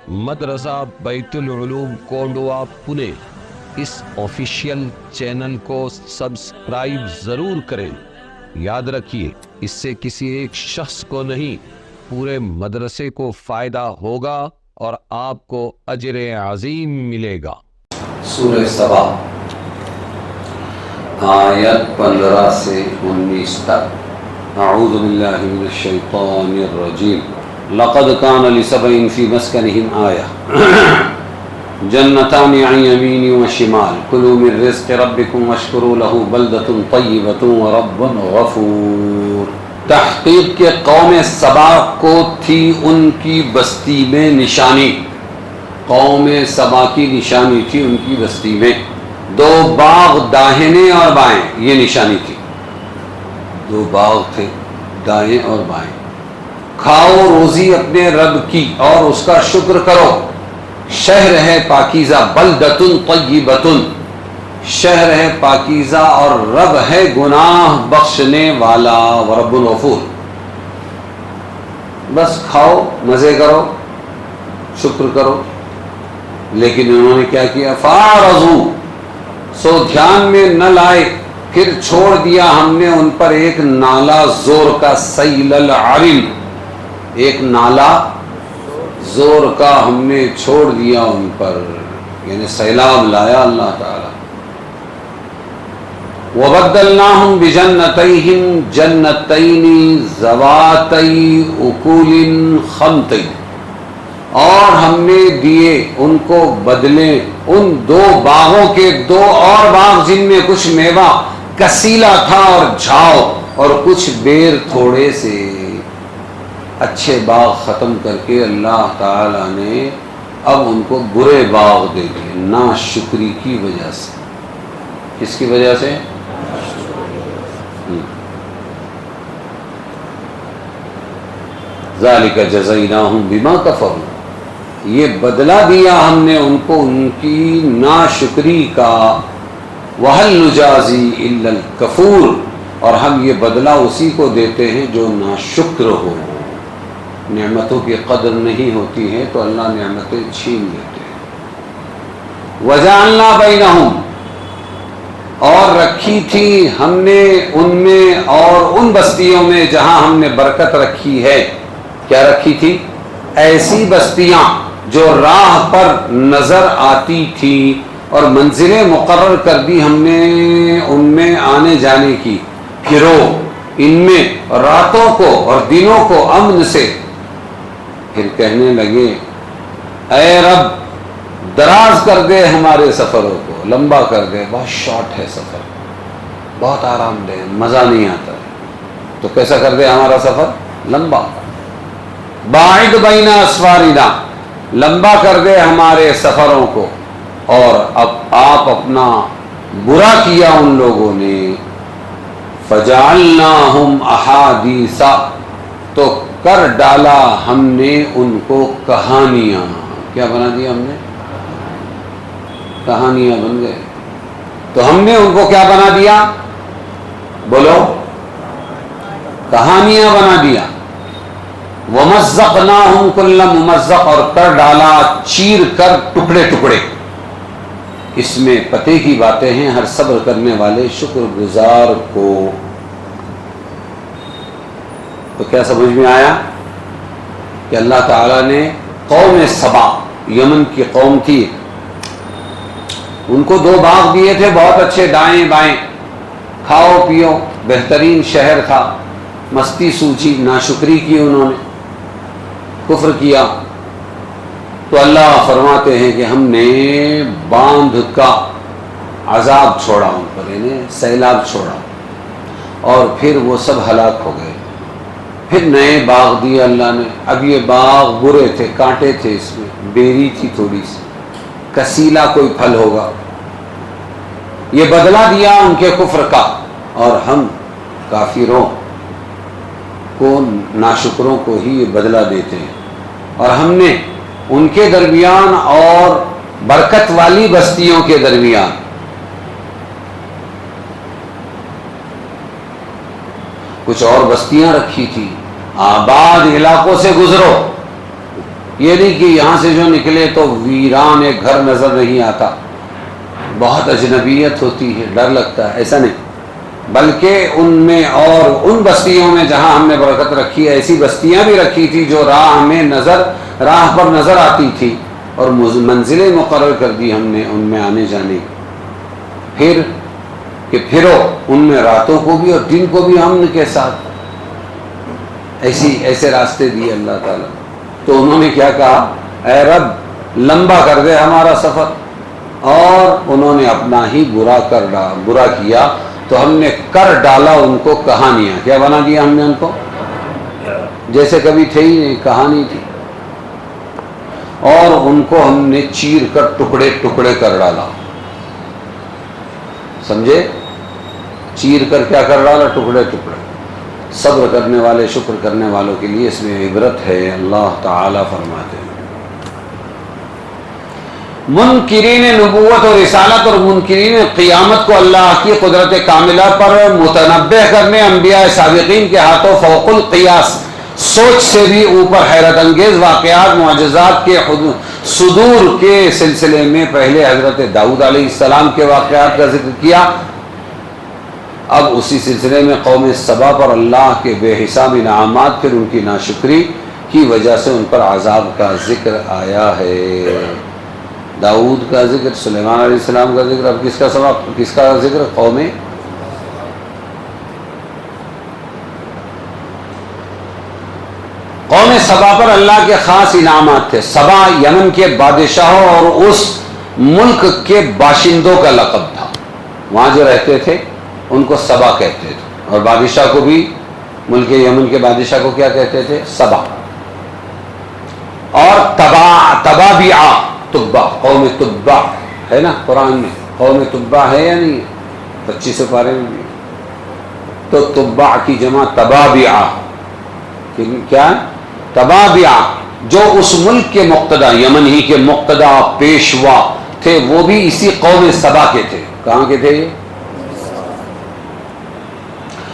مدرسہ بیت العلوم کونڈوا پونے اس official channel کو سبسکرائب ضرور کریں۔ یاد رکھیے، اس سے کسی ایک شخص کو نہیں، پورے مدرسے کو فائدہ ہوگا اور آپ کو اجر عظیم ملے گا۔ سورہ سبا آیت 15 سے 19 تک۔ اعوذ باللہ من الشیطان الرجیم۔ لقد کان لسبع فی مسکنہم آیہ جنتان عن یمین و شمال کلوا من رزق ربکم واشکروا لہ بلدۃ طیبۃ ورب غفور۔ تحقیق کے قوم سبا کو تھی ان کی بستی میں نشانی، قوم سبا کی نشانی تھی ان کی بستی میں، دو باغ داہنے اور بائیں، یہ نشانی تھی، دو باغ تھے دائیں اور بائیں۔ کھاؤ روزی اپنے رب کی اور اس کا شکر کرو، شہر ہے پاکیزہ، بلدۃ طیبۃ، شہر ہے پاکیزہ اور رب ہے گناہ بخشنے والا، ورب الغفور۔ بس کھاؤ، مزے کرو، شکر کرو، لیکن انہوں نے کیا کیا؟ فَأَعْرَضُوا، سو دھیان میں نہ لائے، پھر چھوڑ دیا ہم نے ان پر ایک نالا زور کا، سیل العرم، ایک نالا زور کا ہم نے چھوڑ دیا ان پر، یعنی سیلاب لایا اللہ تعالی۔ وَبَدَّلْنَاهُمْ بِجَنَّتَيْهِمْ جَنَّتَيْنِ ذَوَاتَيْ أُكُلٍ خَمْطٍ، اور ہم نے دیے ان کو بدلے ان دو باغوں کے، دو اور باغ جن میں کچھ میوہ کسیلا تھا اور جھاؤ، اور کچھ بیر تھوڑے سے۔ اچھے باغ ختم کر کے اللہ تعالیٰ نے اب ان کو برے باغ دے دیے، ناشکری کی وجہ سے۔ کس کی وجہ سے؟ ذالک جزیناہم بما کفروا، یہ بدلہ دیا ہم نے ان کو ان کی ناشکری کا۔ وَهَلْ نُجَازِي إِلَّا الْكَفُورَ، اور ہم یہ بدلہ اسی کو دیتے ہیں جو ناشکر ہو۔ نعمتوں کی قدر نہیں ہوتی ہے تو اللہ نعمتیں چھین لیتے ہیں۔ وَجَعَلْنَا بَيْنَهُمْ، اور رکھی تھی ہم نے ان میں اور ان بستیوں میں جہاں ہم نے برکت رکھی ہے۔ کیا رکھی تھی؟ ایسی بستیاں جو راہ پر نظر آتی تھی، اور منزلیں مقرر کر دی ہم نے ان میں آنے جانے کی۔ پھرو ان میں راتوں کو اور دنوں کو امن سے۔ پھر کہنے لگے اے رب دراز کر دے ہمارے سفروں کو، لمبا کر دے، بہت شارٹ ہے سفر، بہت آرام دہ، مزہ نہیں آتا ہے، تو کیسا کر دے ہمارا سفر؟ لمبا۔ باعد بین اسفارنا، لمبا کر دے ہمارے سفروں کو۔ اور اب آپ اپنا برا کیا ان لوگوں نے۔ فجعلناہم احادیث، تو کر ڈالا ہم نے ان کو کہانیاں۔ کیا بنا دیا ہم نے؟ کہانیاں بن گئے۔ تو ہم نے ان کو کیا بنا دیا؟ بولو، کہانیاں بنا دیا۔ وَمَزَّقْنَاهُمْ كُلَّ مُمَزَّقٍ، اور کر ڈالا چیر کر ٹکڑے ٹکڑے۔ اس میں پتے کی باتیں ہیں ہر صبر کرنے والے شکر گزار کو۔ تو کیا سمجھ میں آیا کہ اللہ تعالیٰ نے قوم سبا، یمن کی قوم تھی، ان کو دو باغ دیے تھے بہت اچھے، دائیں بائیں، کھاؤ پیو، بہترین شہر تھا، مستی سوچی، ناشکری کی انہوں نے، کفر کیا۔ تو اللہ فرماتے ہیں کہ ہم نے باندھ کا عذاب چھوڑا ان پر، انہیں سیلاب چھوڑا، اور پھر وہ سب ہلاک ہو گئے۔ پھر نئے باغ دیے اللہ نے۔ اب یہ باغ برے تھے، کانٹے تھے، اس میں بیری تھی تھوڑی سی، کسیلا کوئی پھل ہوگا۔ یہ بدلہ دیا ان کے کفر کا، اور ہم کافروں کو، ناشکروں کو ہی یہ بدلہ دیتے ہیں۔ اور ہم نے ان کے درمیان اور برکت والی بستیوں کے درمیان کچھ اور بستیاں رکھی تھی، آباد علاقوں سے گزرو، یہ نہیں کہ یہاں سے جو نکلے تو ویران ایک گھر نظر نہیں آتا، بہت اجنبیت ہوتی ہے، ڈر لگتا ہے، ایسا نہیں، بلکہ ان میں اور ان بستیوں میں جہاں ہم نے برکت رکھی ہے، ایسی بستیاں بھی رکھی تھی جو راہ پر نظر آتی تھی، اور منزلیں مقرر کر دی ہم نے ان میں آنے جانے، پھر کہ پھرو ان میں راتوں کو بھی اور دن کو بھی امن کے ساتھ، ایسے راستے دیے اللہ تعالیٰ۔ تو انہوں نے کیا کہا، اے رب لمبا کر دے ہمارا سفر، اور انہوں نے اپنا ہی برا کیا، تو ہم نے کر ڈالا ان کو کہانیاں، کیا بنا دیا ہم نے ان کو، جیسے کبھی تھے ہی نہیں، کہانی تھی، اور ان کو ہم نے چیر کر ٹکڑے ٹکڑے کر ڈالا، سمجھے، چیر کر کیا کر ڈالا، ٹکڑے ٹکڑے۔ صبر کرنے والے، شکر کرنے والوں کے لیے اس میں عبرت ہے، اللہ تعالی فرماتے ہیں۔ منکرین نبوت اور رسالت اور منکرین قیامت کو اللہ کی قدرت کاملہ پر متنبہ کرنے، انبیاء سابقین کے ہاتھوں فوق القیاس، سوچ سے بھی اوپر حیرت انگیز واقعات، معجزات کے صدور کے سلسلے میں پہلے حضرت داؤد علیہ السلام کے واقعات کا ذکر کیا، اب اسی سلسلے میں قوم سبا پر اللہ کے بے حساب انعامات، پھر ان کی ناشکری کی وجہ سے ان پر عذاب کا ذکر آیا ہے۔ داؤد کا ذکر، سلیمان علیہ السلام کا ذکر، اب کس کا ذکر، قوم سبا پر اللہ کے خاص انعامات تھے۔ سبا یمن کے بادشاہوں اور اس ملک کے باشندوں کا لقب تھا، وہاں جو رہتے تھے ان کو سبا کہتے تھے، اور بادشاہ کو بھی، ملک یمن کے بادشاہ کو کیا کہتے تھے، سبا۔ اور تبابیہ، تبا، قوم تبا ہے نا قرآن میں، قوم تبا ہے یا نہیں، 25 پارے میں بھی، تو تبا کی جمع تبابیہ، کیا تبابیہ، جو اس ملک کے مقتدا، یمن ہی کے مقتدا پیشوا تھے، وہ بھی اسی قوم سبا کے تھے۔ کہاں کے تھے؟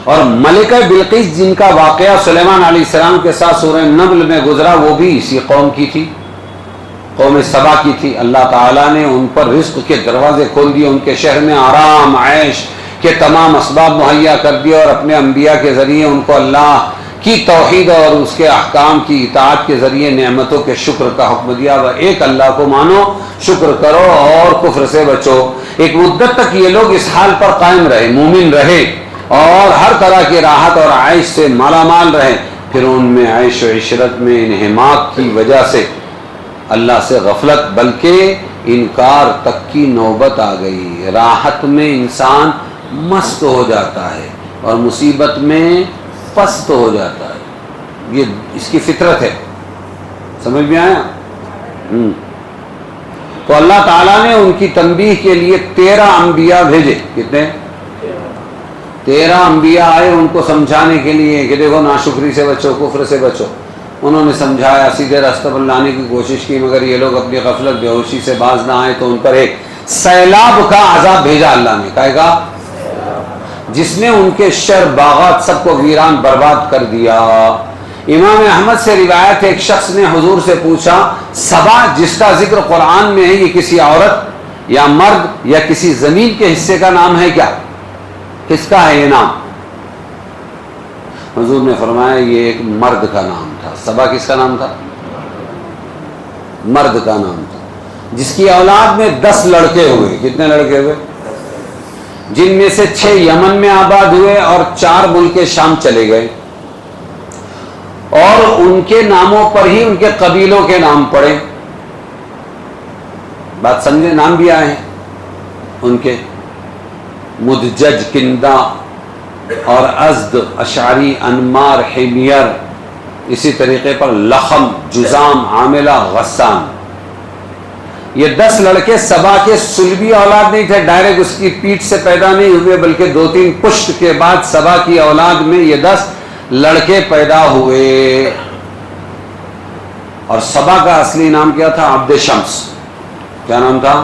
اور ملکہ بلقیس جن کا واقعہ سلیمان علیہ السلام کے ساتھ سورہ نمل میں گزرا، وہ بھی اسی قوم کی تھی، قوم سبا کی تھی۔ اللہ تعالیٰ نے ان پر رزق کے دروازے کھول دیے، ان کے شہر میں آرام عیش کے تمام اسباب مہیا کر دیے، اور اپنے انبیاء کے ذریعے ان کو اللہ کی توحید اور اس کے احکام کی اطاعت کے ذریعے نعمتوں کے شکر کا حکم دیا، وہ ایک اللہ کو مانو، شکر کرو اور کفر سے بچو۔ ایک مدت تک یہ لوگ اس حال پر قائم رہے، مومن رہے، اور ہر طرح کی راحت اور عیش سے مالا مال رہے، پھر ان میں عیش و عشرت میں انہماک کی وجہ سے اللہ سے غفلت بلکہ انکار تک کی نوبت آ گئی۔ راحت میں انسان مست ہو جاتا ہے اور مصیبت میں پست ہو جاتا ہے، یہ اس کی فطرت ہے، سمجھ میں آیا؟ تو اللہ تعالیٰ نے ان کی تنبیہ کے لیے 13 انبیاء بھیجے۔ کتنے؟ 13 انبیاء آئے ان کو سمجھانے کے لیے کہ دیکھو ناشکری سے بچو، کفر سے بچو۔ انہوں نے سمجھایا، سیدھے راستے پر لانے کی کوشش کی، مگر یہ لوگ اپنی غفلت بے ہوشی سے باز نہ آئے، تو ان پر ایک سیلاب کا عذاب بھیجا اللہ نے، کہے گا، جس نے ان کے شہر باغات سب کو ویران برباد کر دیا۔ امام احمد سے روایت ہے، ایک شخص نے حضور سے پوچھا، سبا جس کا ذکر قرآن میں ہے، یہ کسی عورت یا مرد یا کسی زمین کے حصے کا نام ہے کیا؟ کس کا ہے یہ نام؟ حضور نے فرمایا یہ ایک مرد کا نام تھا۔ سبا کس کا نام تھا؟ مرد کا نام تھا، جس کی اولاد میں 10 لڑکے ہوئے۔ کتنے لڑکے ہوئے؟ جن میں سے 6 یمن میں آباد ہوئے اور 4 ملک شام چلے گئے، اور ان کے ناموں پر ہی ان کے قبیلوں کے نام پڑے۔ بات سمجھے؟ نام بھی آئے ہیں ان کے، مدجج، کندہ اور ازد، اشعری، انمار، حمیر، اسی طریقے پر لخم، جزام، عاملہ، غسان۔ یہ 10 لڑکے سبا کے سلبی اولاد نہیں تھے، ڈائریکٹ اس کی پیٹھ سے پیدا نہیں ہوئے، بلکہ 2-3 پشت کے بعد سبا کی اولاد میں یہ 10 لڑکے پیدا ہوئے۔ اور سبا کا اصلی نام کیا تھا؟ عبد شمس۔ کیا نام تھا؟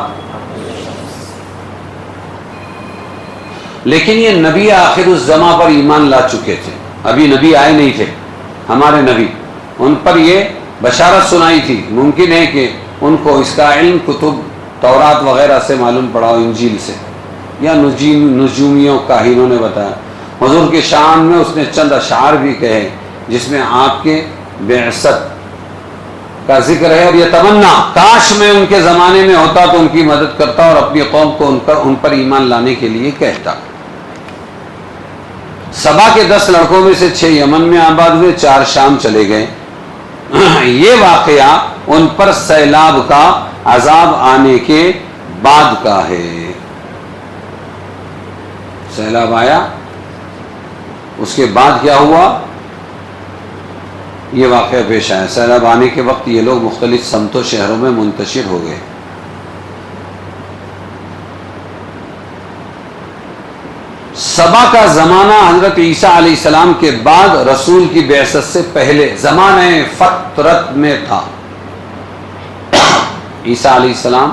لیکن یہ نبی آخر الزماں پر ایمان لا چکے تھے، ابھی نبی آئے نہیں تھے ہمارے نبی، ان پر یہ بشارت سنائی تھی. ممکن ہے کہ ان کو اس کا علم کتب تورات وغیرہ سے معلوم پڑا ہو، انجیل سے، یا نجومیوں کاہنوں نے بتایا. حضور کے شان میں اس نے چند اشعار بھی کہے جس میں آپ کے بعثت کا ذکر ہے، اور یہ تمنا کاش میں ان کے زمانے میں ہوتا تو ان کی مدد کرتا اور اپنی قوم کو ان پر ایمان لانے کے لیے کہتا. سبا کے 10 لڑکوں میں سے 6 یمن میں آباد ہوئے، 4 شام چلے گئے. یہ واقعہ ان پر سیلاب کا عذاب آنے کے بعد کا ہے. سیلاب آیا، اس کے بعد کیا ہوا؟ یہ واقعہ پیش آیا. سیلاب آنے کے وقت یہ لوگ مختلف سمتوں شہروں میں منتشر ہو گئے. سبا کا زمانہ حضرت عیسیٰ علیہ السلام کے بعد رسول کی بعثت سے پہلے زمانہ فترت میں تھا. عیسیٰ علیہ السلام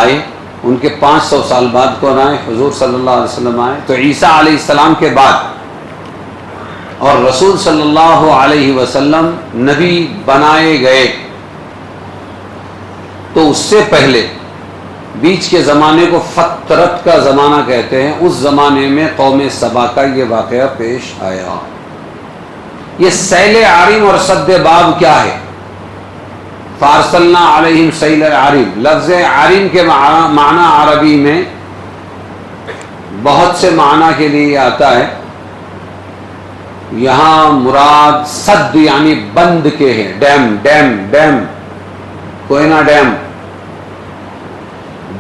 آئے، ان کے 500 سال بعد کون آئے؟ حضور صلی اللہ علیہ وسلم آئے. تو عیسیٰ علیہ السلام کے بعد اور رسول صلی اللہ علیہ وسلم نبی بنائے گئے، تو اس سے پہلے بیچ کے زمانے کو فترت کا زمانہ کہتے ہیں. اس زمانے میں قوم سبا کا یہ واقعہ پیش آیا. یہ سیل عارم اور سد باب کیا ہے؟ فارسلنا علیہم سیل عارم. لفظ عارم کے معنی عربی میں بہت سے معنی کے لیے آتا ہے. یہاں مراد سد یعنی بند کے ہے. ڈیم کوئنہ ڈیم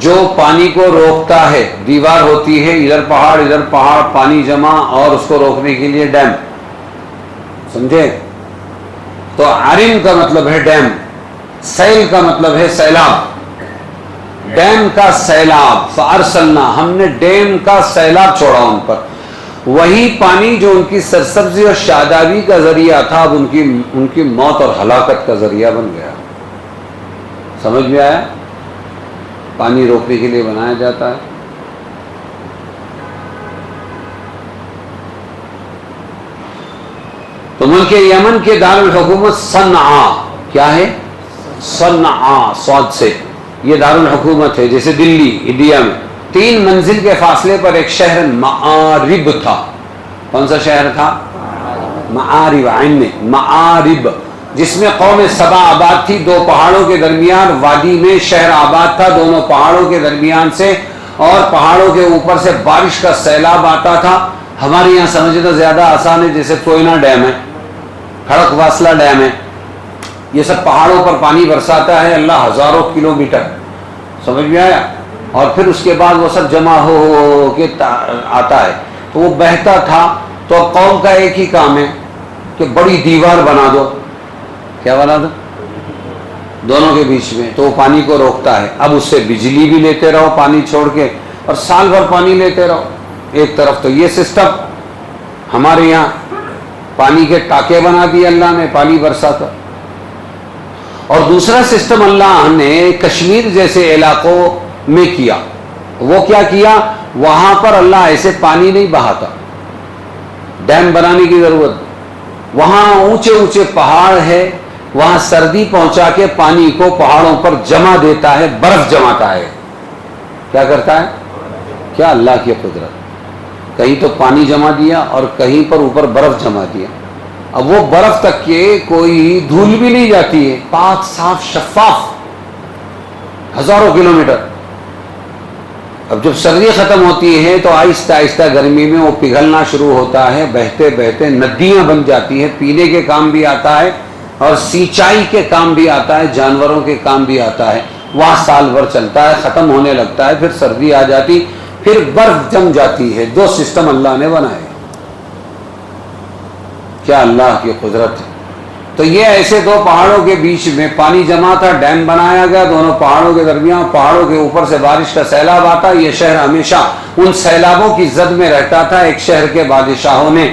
جو پانی کو روکتا ہے. دیوار ہوتی ہے، ادھر پہاڑ، پانی جمع اور اس کو روکنے کے لیے ڈیم. سمجھے؟ تو عارم کا مطلب ہے ڈیم، سیل کا مطلب ہے سیلاب. ڈیم کا سیلاب. فارسلنا، ہم نے ڈیم کا سیلاب چھوڑا ان پر. وہی پانی جو ان کی سرسبزی اور شادابی کا ذریعہ تھا، اب ان کی موت اور ہلاکت کا ذریعہ بن گیا. سمجھ میں آیا؟ پانی روکنے کے لیے بنایا جاتا ہے. تو ملک یمن کے دارالحکومت صنعاء کیا ہے؟ صنعاء صاد سے یہ دارالحکومت ہے. جیسے دلی انڈیا میں 3 منزل کے فاصلے پر ایک شہر معارب تھا. کون سا شہر تھا؟ معارب، عین میں معارب، جس میں قوم سبا آباد تھی. 2 پہاڑوں کے درمیان وادی میں شہر آباد تھا، دونوں پہاڑوں کے درمیان سے، اور پہاڑوں کے اوپر سے بارش کا سیلاب آتا تھا. ہمارے یہاں سمجھنا زیادہ آسان ہے، جیسے کوئنہ ڈیم ہے، کھڑک واصلہ ڈیم ہے. یہ سب پہاڑوں پر پانی برساتا ہے اللہ ہزاروں کلومیٹر. سمجھ میں آیا؟ اور پھر اس کے بعد وہ سب جمع ہو کے آتا ہے. تو وہ بہتا تھا. تو قوم کا ایک ہی کام ہے کہ بڑی دیوار بنا دو. کیا بنا دو؟ دونوں کے بیچ میں. تو وہ پانی کو روکتا ہے. اب اس سے بجلی بھی لیتے رہو پانی چھوڑ کے، اور سال بھر پانی لیتے رہو. ایک طرف تو یہ سسٹم، ہمارے یہاں پانی کے ٹاکے بنا دیے اللہ نے، پانی برساتا. اور دوسرا سسٹم اللہ نے کشمیر جیسے علاقوں میں کیا. وہ کیا کیا؟ وہاں پر اللہ ایسے پانی نہیں بہاتا، ڈیم بنانے کی ضرورت. وہاں اونچے اونچے پہاڑ ہے، وہاں سردی پہنچا کے پانی کو پہاڑوں پر جمع دیتا ہے، برف جماتا ہے. کیا کرتا ہے؟ کیا اللہ کی قدرت. کہیں تو پانی جمع دیا اور کہیں پر اوپر برف جمع دیا. اب وہ برف تک کے کوئی دھول بھی نہیں جاتی ہے، پاک صاف شفاف، ہزاروں کلومیٹر. اب جب سردی ختم ہوتی ہے تو آہستہ آہستہ گرمی میں وہ پگھلنا شروع ہوتا ہے، بہتے بہتے ندیاں بن جاتی ہیں. پینے کے کام بھی آتا ہے اور سینچائی کے کام بھی آتا ہے، جانوروں کے کام بھی آتا ہے. وہاں سال بھر چلتا ہے، ختم ہونے لگتا ہے، پھر سردی آ جاتی، پھر برف جم جاتی ہے. 2 سسٹم اللہ نے بنائے. کیا اللہ کی قدرت ہے. تو یہ ایسے 2 پہاڑوں کے بیچ میں پانی جمع تھا، ڈیم بنایا گیا دونوں پہاڑوں کے درمیان. پہاڑوں کے اوپر سے بارش کا سیلاب آتا. یہ شہر ہمیشہ ان سیلابوں کی زد میں رہتا تھا. ایک شہر کے بادشاہوں نے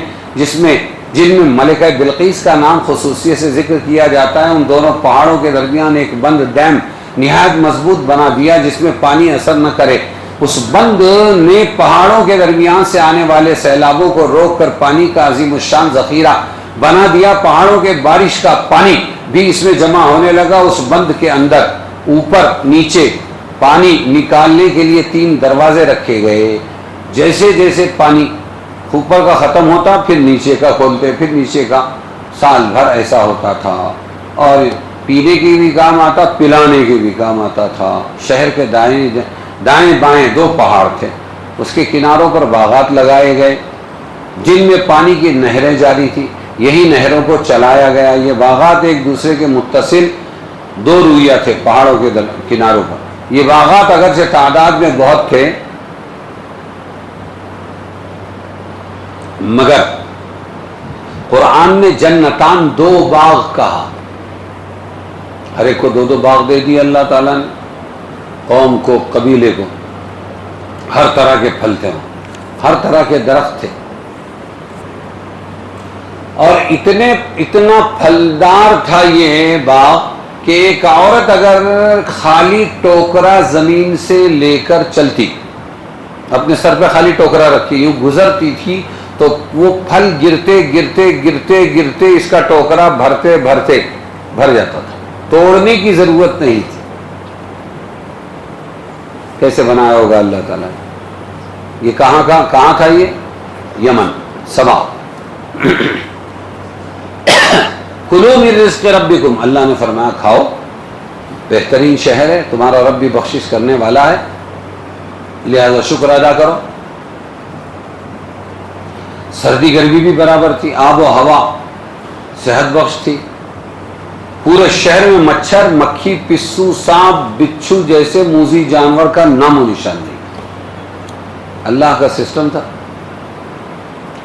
جن میں ملکہ بلقیس کا نام خصوصیت سے ذکر کیا جاتا ہے، ان دونوں پہاڑوں کے درمیان ایک بند ڈیم نہایت مضبوط بنا دیا جس میں پانی اثر نہ کرے. اس بند نے پہاڑوں کے درمیان سے آنے والے سیلابوں کو روک کر پانی کا عظیم الشان ذخیرہ بنا دیا. پہاڑوں کے بارش کا پانی بھی اس میں جمع ہونے لگا. اس بند کے اندر اوپر نیچے پانی نکالنے کے لیے 3 دروازے رکھے گئے. جیسے جیسے پانی اوپر کا ختم ہوتا پھر نیچے کا کھولتے, پھر نیچے کا. سال بھر ایسا ہوتا تھا. اور پینے کی بھی کام آتا, پلانے کی بھی کام آتا تھا. شہر کے دائیں بائیں 2 پہاڑ تھے, اس کے کناروں پر باغات لگائے گئے جن میں پانی کی نہریں جاری تھی. یہی نہروں کو چلایا گیا. یہ باغات ایک دوسرے کے متصل 2 رویہ تھے پہاڑوں کے کناروں پر. یہ باغات اگرچہ تعداد میں بہت تھے مگر قرآن نے جنتان 2 باغ کہا. ہر ایک کو 2 باغ دے دی اللہ تعالیٰ نے, قوم کو, قبیلے کو. ہر طرح کے پھل تھے, ہر طرح کے درخت تھے, اور اتنا پھلدار تھا یہ باغ کہ ایک عورت اگر خالی ٹوکرا زمین سے لے کر چلتی, اپنے سر پہ خالی ٹوکرا رکھی یوں گزرتی تھی, تو وہ پھل گرتے گرتے گرتے گرتے اس کا ٹوکرا بھرتے بھرتے بھر جاتا تھا. توڑنے کی ضرورت نہیں تھی. کیسے بنایا ہوگا اللہ تعالیٰ نے؟ یہ کہاں تھا؟ یہ یمن, سبا. کلوا من رزق ربکم, اللہ نے فرمایا کھاؤ, بہترین شہر ہے, تمہارا رب بھی بخشش کرنے والا ہے, لہذا شکر ادا کرو. سردی گرمی بھی برابر تھی, آب و ہوا صحت بخش تھی. پورے شہر میں مچھر مکھی پسو سانپ بچھو جیسے موذی جانور کا نام و نشان نہیں. اللہ کا سسٹم تھا.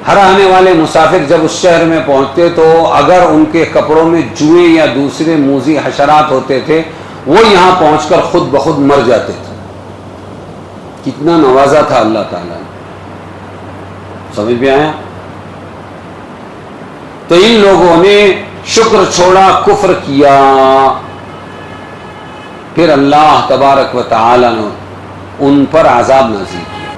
ہر آنے والے مسافر جب اس شہر میں پہنچتے تو اگر ان کے کپڑوں میں جوئیں یا دوسرے موذی حشرات ہوتے تھے وہ یہاں پہنچ کر خود بخود مر جاتے تھے. کتنا نوازا تھا اللہ تعالیٰ نے. سمجھ میں آیا؟ تو ان لوگوں نے شکر چھوڑا, کفر کیا, پھر اللہ تبارک و تعالی نے ان پر عذاب نازل کیا.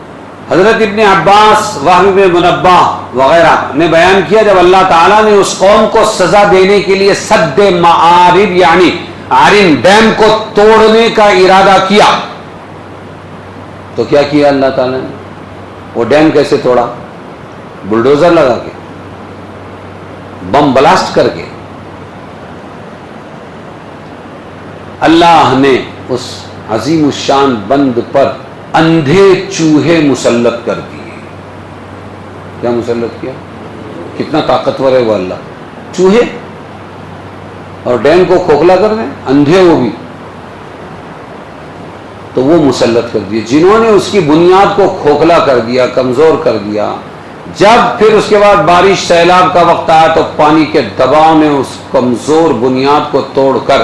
حضرت ابن عباس, وہب بن منبہ وغیرہ نے بیان کیا جب اللہ تعالیٰ نے اس قوم کو سزا دینے کے لیے سد معارب یعنی عارن ڈیم کو توڑنے کا ارادہ کیا تو کیا کیا اللہ تعالیٰ نے؟ وہ ڈیم کیسے توڑا؟ بلڈوزر لگا کے, بم بلاسٹ کر کے. اللہ نے اس عظیم الشان بند پر اندھے چوہے مسلط کر دیے. کیا مسلط کیا؟ کتنا طاقتور ہے وہ اللہ. چوہے اور ڈیم کو کھوکھلا کر دیں, اندھے وہ بھی, تو وہ مسلط کر دیے جنہوں نے اس کی بنیاد کو کھوکھلا کر دیا, کمزور کر دیا. جب پھر اس کے بعد بارش سیلاب کا وقت آیا تو پانی کے دباؤ نے اس کمزور بنیاد کو توڑ کر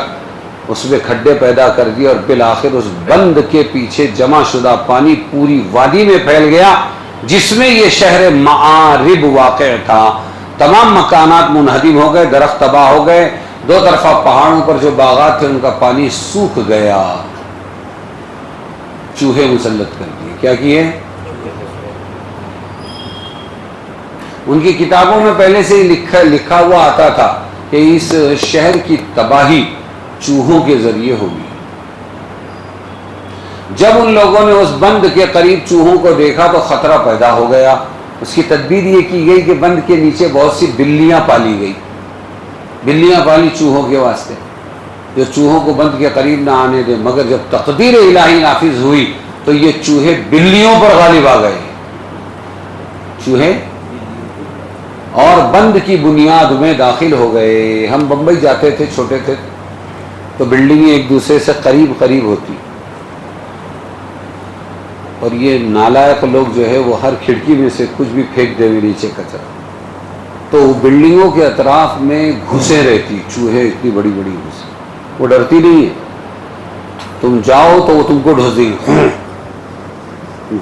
اس میں کھڈے پیدا کر دیے, اور بالآخر اس بند کے پیچھے جمع شدہ پانی پوری وادی میں پھیل گیا جس میں یہ شہر معارب واقع تھا. تمام مکانات منہدم ہو گئے, درخت تباہ ہو گئے, 2 طرفہ پہاڑوں پر جو باغات تھے ان کا پانی سوکھ گیا. چوہے مسلط کر دیے. کیا کیے؟ ان کی کتابوں میں پہلے سے ہی لکھا ہوا آتا تھا کہ اس شہر کی تباہی چوہوں کے ذریعے ہوگی. جب ان لوگوں نے اس بند کے قریب چوہوں کو دیکھا تو خطرہ پیدا ہو گیا. اس کی تدبیر یہ کی گئی کہ بند کے نیچے بہت سی بلیاں پالی گئی. بلیاں پالی چوہوں کے واسطے جو چوہوں کو بند کے قریب نہ آنے دے. مگر جب تقدیر الہی نافذ ہوئی تو یہ چوہے بلیوں پر غالب آ گئے. چوہے اور بند کی بنیاد میں داخل ہو گئے. ہم بمبئی جاتے تھے, چھوٹے تھے تو بلڈنگیں ایک دوسرے سے قریب قریب ہوتی, اور یہ نالائق لوگ جو ہے وہ ہر کھڑکی میں سے کچھ بھی پھینک دے ہوئے نیچے کچرا, تو بلڈنگوں کے اطراف میں گھسے رہتی چوہے, اتنی بڑی بڑی گھسے. وہ ڈرتی نہیں ہے, تم جاؤ تو وہ تم کو ڈھس دیں گے.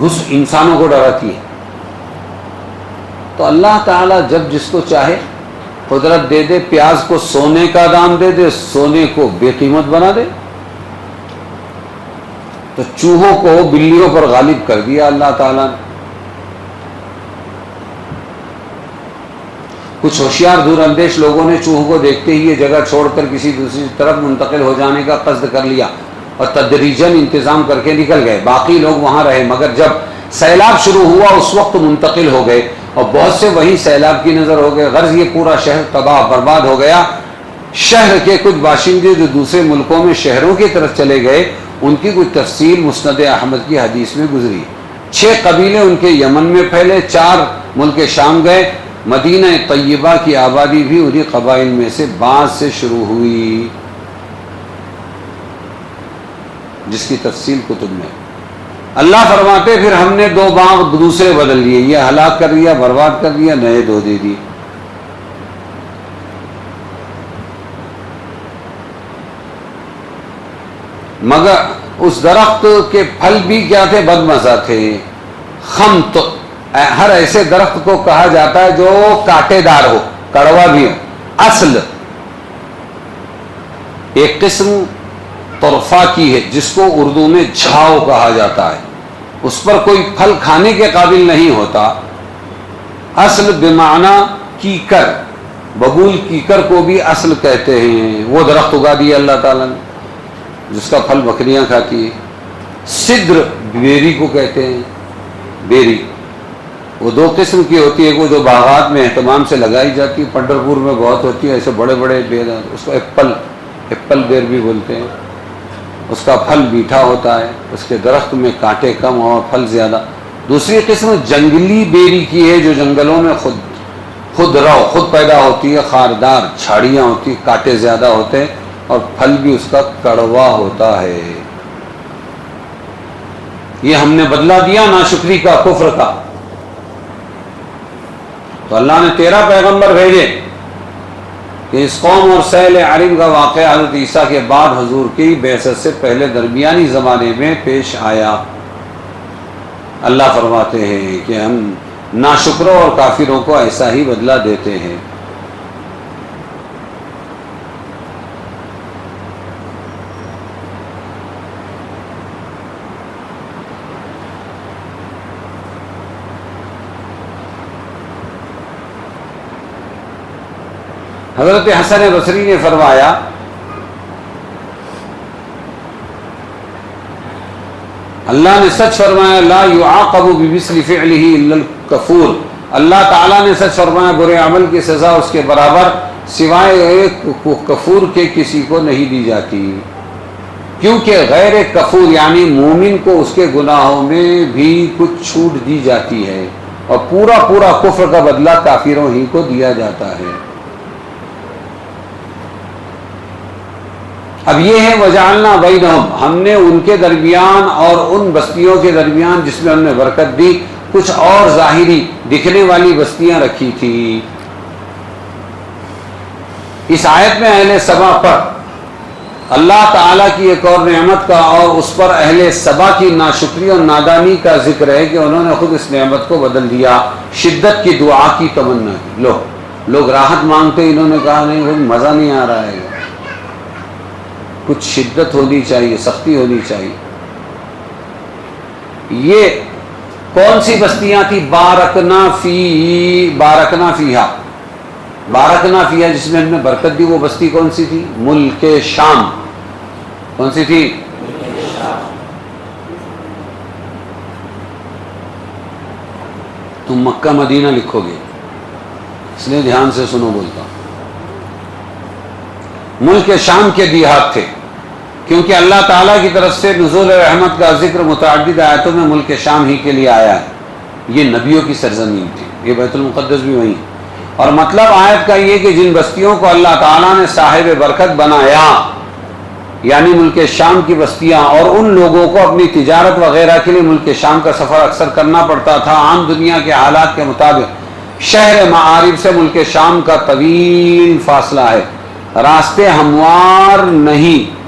گھس انسانوں کو ڈراتی ہے. تو اللہ تعالیٰ جب جس کو چاہے قدرت دے دے, پیاز کو سونے کا دام دے دے, سونے کو بے قیمت بنا دے. تو چوہوں کو بلیوں پر غالب کر دیا اللہ تعالیٰ نے. کچھ ہوشیار دور اندیش لوگوں نے چوہوں کو دیکھتے ہی یہ جگہ چھوڑ کر کسی دوسری طرف منتقل ہو جانے کا قصد کر لیا اور تدریجاً انتظام کر کے نکل گئے. باقی لوگ وہاں رہے، مگر جب سیلاب شروع ہوا اس وقت منتقل ہو گئے اور بہت سے وہیں سیلاب کی نظر ہو گئے. غرض یہ پورا شہر تباہ برباد ہو گیا. شہر کے کچھ باشندے جو دوسرے ملکوں میں شہروں کی طرف چلے گئے ان کی کچھ تفصیل مسند احمد کی حدیث میں گزری. 6 قبیلے ان کے یمن میں پھیلے، 4 ملک شام گئے. مدینہ طیبہ کی آبادی بھی انہی قبائل میں سے بعض سے شروع ہوئی، جس کی تفصیل کتب میں. اللہ فرماتے پھر ہم نے 2 باغ دوسرے بدل لیے، یہ ہلاک کر دیا، برباد کر دیا، نئے 2 دے دی. مگر اس درخت کے پھل بھی کیا تھے؟ بدمزہ تھے. خمط، ہر ایسے درخت کو کہا جاتا ہے جو کانٹے دار ہو، کڑوا بھی ہو. اصل ایک قسم طرفہ کی ہے جس کو اردو میں جھاؤ کہا جاتا ہے، اس پر کوئی پھل کھانے کے قابل نہیں ہوتا. اصل بمعنی کیکر، ببول کیکر کو بھی اصل کہتے ہیں. وہ درخت اگا دیا اللہ تعالیٰ نے جس کا پھل بکریاں کھاتی ہے. سدر بیری کو کہتے ہیں. بیری وہ 2 قسم کی ہوتی ہے، وہ جو باغات میں اہتمام سے لگائی جاتی ہے، پنڈرپور میں بہت ہوتی ہے، ایسے بڑے بڑے بیر، اس کو ایپل بیر بھی بولتے ہیں. اس کا پھل میٹھا ہوتا ہے، اس کے درخت میں کانٹے کم اور پھل زیادہ. دوسری قسم جنگلی بیری کی ہے جو جنگلوں میں خود پیدا ہوتی ہے، خاردار جھاڑیاں ہوتی، کانٹے زیادہ ہوتے ہیں اور پھل بھی اس کا کڑوا ہوتا ہے. یہ ہم نے بدلا دیا ناشکری کا، کفر کا. تو اللہ نے 13 پیغمبر بھیجے کہ اس قوم اور سیل عرم کا واقعہ حضرت عیسیٰ کے بعد حضور کی بعثت سے پہلے درمیانی زمانے میں پیش آیا. اللہ فرماتے ہیں کہ ہم ناشکروں اور کافروں کو ایسا ہی بدلہ دیتے ہیں. حضرت حسن بصری نے فرمایا اللہ نے سچ فرمایا لا يعاقب بمثل فعله الا الكفور. اللہ تعالیٰ نے سچ فرمایا برے عمل کی سزا اس کے برابر سوائے ایک کفور کے کسی کو نہیں دی جاتی، کیونکہ غیر کفور یعنی مومن کو اس کے گناہوں میں بھی کچھ چھوٹ دی جاتی ہے اور پورا کفر کا بدلہ کافروں ہی کو دیا جاتا ہے. اب یہ ہے وجعلنا بینہم، ہم نے ان کے درمیان اور ان بستیوں کے درمیان جس میں ہم نے برکت دی کچھ اور ظاہری دکھنے والی بستیاں رکھی تھی. اس آیت میں اہل سبا پر اللہ تعالیٰ کی ایک اور نعمت کا اور اس پر اہل سبا کی ناشکری اور نادانی کا ذکر ہے کہ انہوں نے خود اس نعمت کو بدل دیا. شدت کی دعا کی تمنا کی. لوگ راحت مانگتے، انہوں نے کہا نہیں بھائی مزہ نہیں آ رہا ہے، کچھ شدت ہونی چاہیے، سختی ہونی چاہیے. یہ کون سی بستیاں تھی؟ بارکنا فیہا، جس میں ہم نے برکت دی. وہ بستی کون سی تھی؟ ملک شام. کون سی تھی؟ تم مکہ مدینہ لکھو گے اس لیے دھیان سے سنو بولتا ہوں. ملک شام کے دیہات تھے، کیونکہ اللہ تعالیٰ کی طرف سے نزول رحمت کا ذکر متعدد آیتوں میں ملک شام ہی کے لیے آیا ہے. یہ نبیوں کی سرزمین تھی، یہ بیت المقدس بھی وہیں. اور مطلب آیت کا یہ کہ جن بستیوں کو اللہ تعالیٰ نے صاحب برکت بنایا یعنی ملک شام کی بستیاں، اور ان لوگوں کو اپنی تجارت وغیرہ کے لیے ملک شام کا سفر اکثر کرنا پڑتا تھا. عام دنیا کے حالات کے مطابق شہر معارف سے ملک شام کا طویل فاصلہ ہے، راستے ہموار نہیں.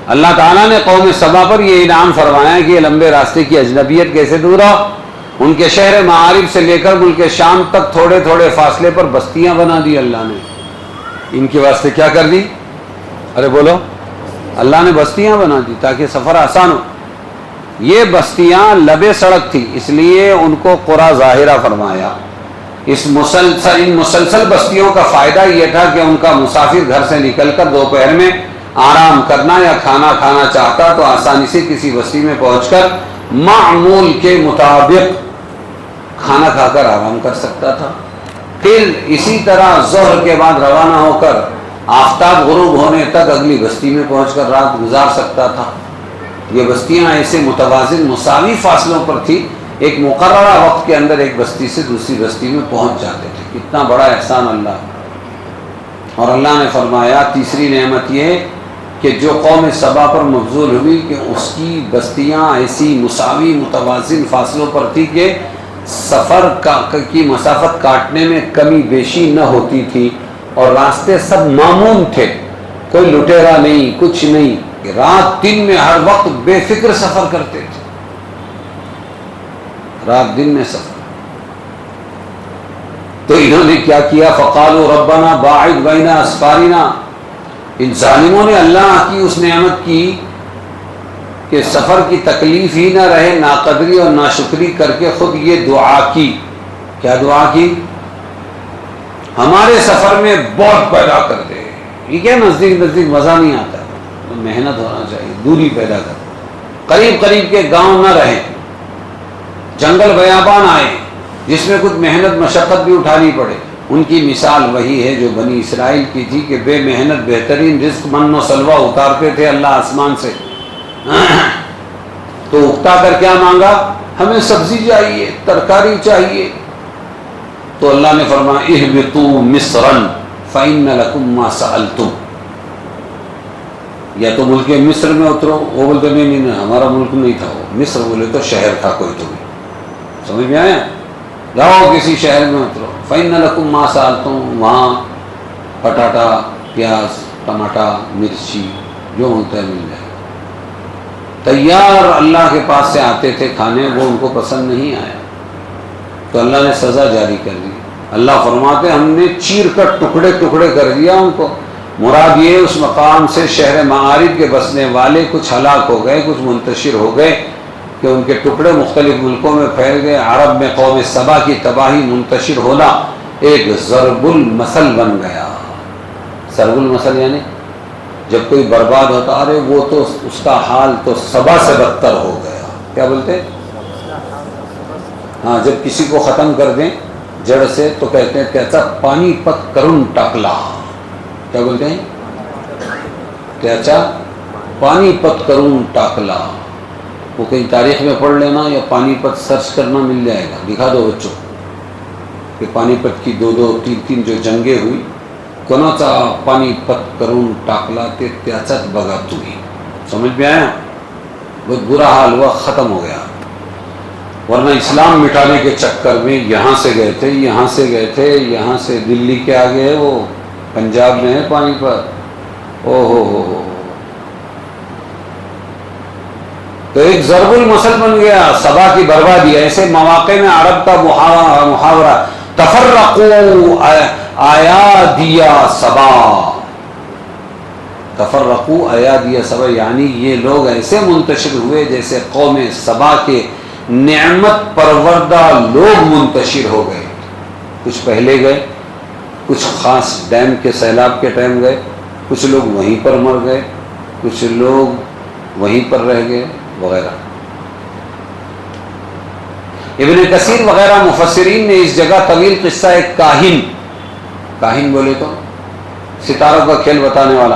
اللہ تعالیٰ نے قوم سبا پر یہ انعام فرمایا کہ یہ لمبے راستے کی اجنبیت کیسے دور ہو. ان کے شہر معارف سے لے کر ملک شام تک تھوڑے تھوڑے فاصلے پر بستیاں بنا دی اللہ نے. ان کے واسطے کیا کر دی؟ ارے بولو، اللہ نے بستیاں بنا دی تاکہ سفر آسان ہو. یہ بستیاں لبے سڑک تھی، اس لیے ان کو قرى ظاہرہ فرمایا. ان مسلسل بستیوں کا فائدہ یہ تھا کہ ان کا مسافر گھر سے نکل کر دوپہر میں آرام کرنا یا کھانا کھانا چاہتا تو آسانی سے کسی بستی میں پہنچ کر معمول کے مطابق کھانا کھا کر آرام کر سکتا تھا. پھر اسی طرح ظہر کے بعد روانہ ہو کر آفتاب غروب ہونے تک اگلی بستی میں پہنچ کر رات گزار سکتا تھا. یہ بستیاں ایسے متوازن مساوی فاصلوں پر تھی، ایک مقررہ وقت کے اندر ایک بستی سے دوسری بستی میں پہنچ جاتے تھے. کتنا بڑا احسان اللہ. اور اللہ نے فرمایا تیسری نعمت یہ کہ جو قوم سبا پر مبذول ہوئی کہ اس کی بستیاں ایسی مساوی متوازن فاصلوں پر تھی کہ سفر کی مسافت کاٹنے میں کمی بیشی نہ ہوتی تھی، اور راستے سب معمون تھے، کوئی لٹیرا نہیں، کچھ نہیں. رات دن میں ہر وقت بے فکر سفر کرتے تھے، رات دن میں سفر. تو انہوں نے کیا کیا؟ فقالوا ربنا باعد بین اسفارنا. ان ظالموں نے اللہ کی اس نعمت کی کہ سفر کی تکلیف ہی نہ رہے، ناقدری اور ناشکری کر کے خود یہ دعا کی. کیا دعا کی؟ ہمارے سفر میں بہت پیدا کر دے. یہ کیا نزدیک نزدیک مزہ نہیں آتا، محنت ہونا چاہیے. دوری پیدا کر، قریب قریب کے گاؤں نہ رہیں، جنگل بیابان آئے جس میں کچھ محنت مشقت بھی اٹھانی پڑے. ان کی مثال وہی ہے جو بنی اسرائیل کی تھی کہ بے محنت بہترین رزق من و سلوہ اتارتے تھے اللہ آسمان سے. تو اکتا کر کیا مانگا؟ ہمیں سبزی چاہیے، ترکاری چاہیے. تو اللہ نے فرمایا اہبطوا مصرا فإن لكم ما سألتم. یا تو ملک مصر میں اترو. وہ بولتے نہیں ہمارا ملک نہیں تھا وہ، مصر بولے تو شہر تھا کوئی. تو بھی سمجھ میں آیا؟ جاؤ کسی شہر میں اترو. فإن لكم ما سألتم. وہاں پٹاٹا، پیاز، ٹماٹا، مرچی جو ہوتا ہے مل جائے. تیار اللہ کے پاس سے آتے تھے کھانے، وہ ان کو پسند نہیں آیا تو اللہ نے سزا جاری کر دی. اللہ فرماتے ہم نے چیر کر ٹکڑے ٹکڑے کر دیا ان کو. مراد یہ اس مقام سے شہر معارف کے بسنے والے کچھ ہلاک ہو گئے، کچھ منتشر ہو گئے کہ ان کے ٹکڑے مختلف ملکوں میں پھیل گئے. عرب میں قوم سبا کی تباہی منتشر ہونا ایک ضرب المثل بن گیا. ضرب المثل یعنی جب کوئی برباد ہوتا، ارے وہ تو اس کا حال تو سبا سے بدتر ہو گیا. کیا بولتے؟ ہاں، جب کسی کو ختم کر دیں جڑ سے تو کہتے ہیں کیسا پانی پت کرن ٹکلا. کیا بولتے ہیں؟ کیسا پانی پت کرن ٹاکلا. وہ کہیں تاریخ میں پڑھ لینا یا پانی پت سرچ کرنا مل جائے گا. دکھا دو بچوں کہ پانی پت کی 2 3 جو جنگیں ہوئی، کوناچا پانی پت کرون ٹاکلا تے تیاچت بگا توی. سمجھ میں آیا؟ بہت برا حال ہوا، ختم ہو گیا. ورنہ اسلام مٹانے کے چکر میں یہاں سے گئے تھے، یہاں سے گئے تھے، یہاں سے دلی کے آگے ہے وہ پنجاب میں ہے پانی پت. او ہو تو ایک ضرب المثل بن گیا سبا کی بربادی. ایسے مواقع میں عرب کا محاورہ تفرقوا ایادیا سبا. تفرقوا ایادیا سبا یعنی یہ لوگ ایسے منتشر ہوئے جیسے قوم سبا کے نعمت پروردہ لوگ منتشر ہو گئے. کچھ پہلے گئے، کچھ خاص ڈیم کے سیلاب کے ٹائم گئے، کچھ لوگ وہیں پر مر گئے، کچھ لوگ وہیں پر رہ گئے وغیرہ. ابن کثیر وغیرہ مفسرین نے اس جگہ طویل قصہ ایک کاہن بولے تو ستاروں کا کھیل بتانے والا،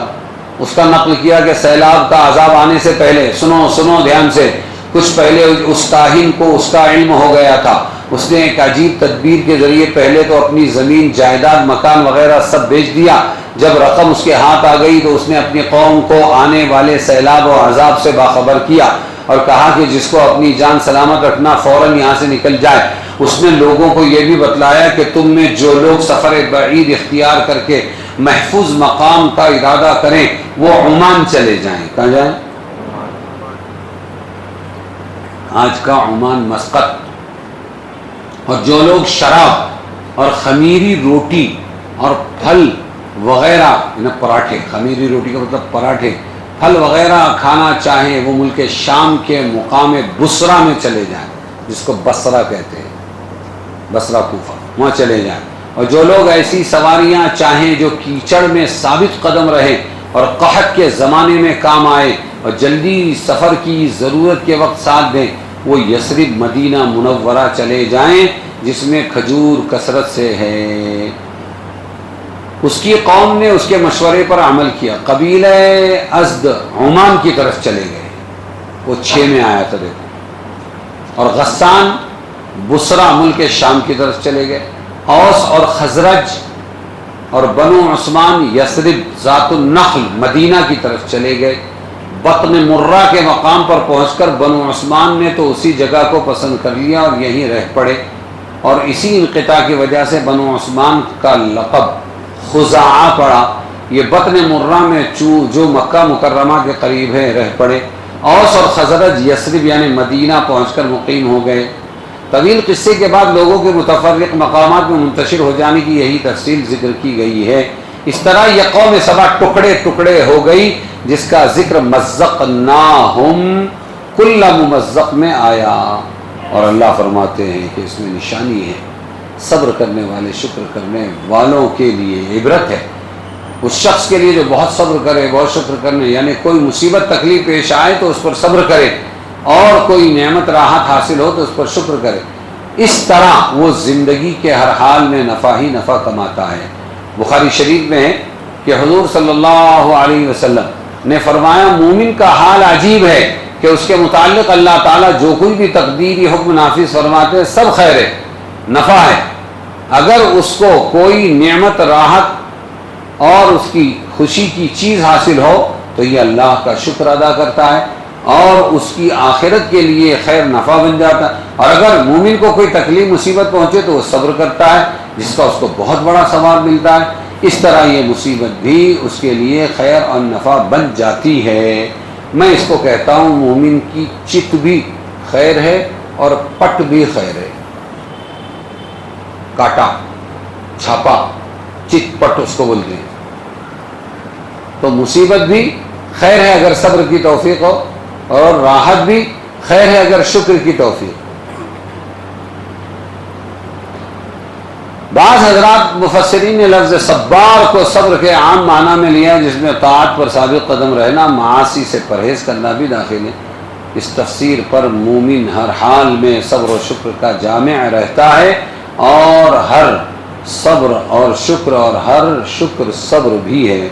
اس کا نقل کیا کہ سیلاب کا عذاب آنے سے پہلے، سنو دھیان سے، کچھ پہلے اس کاہن کو اس کا علم ہو گیا تھا. اس نے ایک عجیب تدبیر کے ذریعے پہلے تو اپنی زمین، جائیداد، مکان وغیرہ سب بیچ دیا. جب رقم اس کے ہاتھ آ گئی تو اس نے اپنی قوم کو آنے والے سیلاب و عذاب سے باخبر کیا اور کہا کہ جس کو اپنی جان سلامت رکھنا فوراً یہاں سے نکل جائے. اس نے لوگوں کو یہ بھی بتلایا کہ تم میں جو لوگ سفر بعید اختیار کر کے محفوظ مقام کا ارادہ کریں وہ عمان چلے جائیں. کہاں جائیں؟ آج کا عمان مسقط. اور جو لوگ شراب اور خمیری روٹی اور پھل وغیرہ، پراٹھے، خمیری روٹی کا مطلب پراٹھے، پھل وغیرہ کھانا چاہیں وہ ملک شام کے مقام بصرہ میں چلے جائیں، جس کو بصرہ کہتے ہیں، بصرہ کوفہ. وہاں چلے جائیں. اور جو لوگ ایسی سواریاں چاہیں جو کیچڑ میں ثابت قدم رہے اور قحط کے زمانے میں کام آئے اور جلدی سفر کی ضرورت کے وقت ساتھ دیں، وہ یثرب مدینہ منورہ چلے جائیں جس میں کھجور کثرت سے ہے. اس کی قوم نے اس کے مشورے پر عمل کیا. قبیلہ ازد عمان کی طرف چلے گئے، وہ 6 میں آیا تھا دیکھو. اور غسان بصرہ ملک شام کی طرف چلے گئے. اوس اور خزرج اور بنو عثمان یثرب ذات النخل مدینہ کی طرف چلے گئے. بطن مرہ کے مقام پر پہنچ کر بنو عثمان نے تو اسی جگہ کو پسند کر لیا اور یہیں رہ پڑے. اور اسی انقطاع کی وجہ سے بنو عثمان کا لقب خزاعہ پڑا. یہ بطن مرہ میں جو مکہ مکرمہ کے قریب ہے رہ پڑے. اوس اور خزرج یثرب یعنی مدینہ پہنچ کر مقیم ہو گئے. طویل قصے کے بعد لوگوں کے متفرق مقامات میں منتشر ہو جانے کی یہی تفصیل ذکر کی گئی ہے. اس طرح یہ قوم سبا ٹکڑے ٹکڑے ہو گئی جس کا ذکر مزقناہم کل ممزق میں آیا. اور اللہ فرماتے ہیں کہ اس میں نشانی ہے صبر کرنے والے شکر کرنے والوں کے لیے عبرت ہے. اس شخص کے لیے جو بہت صبر کرے بہت شکر کرنے، یعنی کوئی مصیبت تکلیف پیش آئے تو اس پر صبر کرے اور کوئی نعمت راحت حاصل ہو تو اس پر شکر کرے. اس طرح وہ زندگی کے ہر حال میں نفع ہی نفع کماتا ہے. بخاری شریف میں ہے کہ حضور صلی اللہ علیہ وسلم نے فرمایا مومن کا حال عجیب ہے کہ اس کے متعلق اللہ تعالیٰ جو کوئی بھی تقدیری حکم نافذ فرماتے ہیں سب خیر ہے، نفع ہے. اگر اس کو کوئی نعمت راحت اور اس کی خوشی کی چیز حاصل ہو تو یہ اللہ کا شکر ادا کرتا ہے اور اس کی آخرت کے لیے خیر نفع بن جاتا ہے. اور اگر مومن کو کوئی تکلیف مصیبت پہنچے تو وہ صبر کرتا ہے جس کا اس کو بہت بڑا ثواب ملتا ہے. اس طرح یہ مصیبت بھی اس کے لیے خیر اور نفع بن جاتی ہے. میں اس کو کہتا ہوں مومن کی چت بھی خیر ہے اور پٹ بھی خیر ہے. کاٹا چھاپا چت پٹ اس کو بولتے ہیں. تو مصیبت بھی خیر ہے اگر صبر کی توفیق ہو اور راحت بھی خیر ہے اگر شکر کی توفیق. بعض حضرات مفسرین نے لفظ صبار کو صبر کے عام معنی میں لیا جس میں طاعت پر ثابت قدم رہنا معاصی سے پرہیز کرنا بھی داخل ہے. اس تفسیر پر مومن ہر حال میں صبر و شکر کا جامع رہتا ہے اور ہر صبر اور شکر اور ہر شکر صبر بھی ہے.